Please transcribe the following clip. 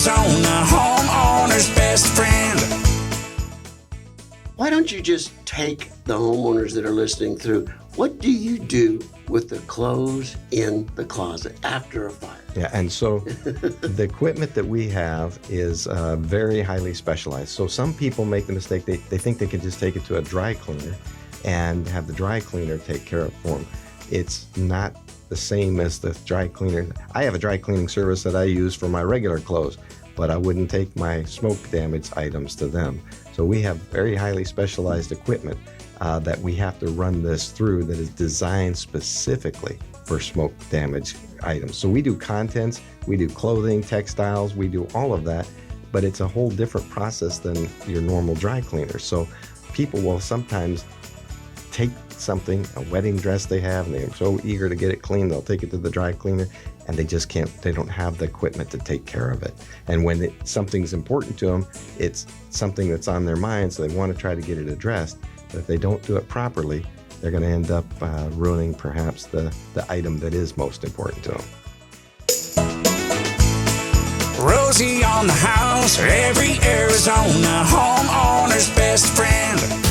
Arizona, homeowner's best friend. Why don't you just take the homeowners that are listening through, what do you do with the clothes in the closet after a fire? Yeah, and so the equipment that we have is very highly specialized. So some people make the mistake, they think they can just take it to a dry cleaner and have the dry cleaner take care of it for them. It's not the same as the dry cleaner. I have a dry cleaning service that I use for my regular clothes, but I wouldn't take my smoke damage items to them. So we have very highly specialized equipment that we have to run this through that is designed specifically for smoke damage items. So we do contents, we do clothing, textiles, we do all of that, but it's a whole different process than your normal dry cleaner. So people will sometimes take something, a wedding dress they have, and they're so eager to get it clean, they'll take it to the dry cleaner, and they just can't, they don't have the equipment to take care of it. And when something's important to them, it's something that's on their mind, so they want to try to get it addressed. But if they don't do it properly, they're going to end up ruining perhaps the item that is most important to them. Rosie on the house, every Arizona homeowner's best friend.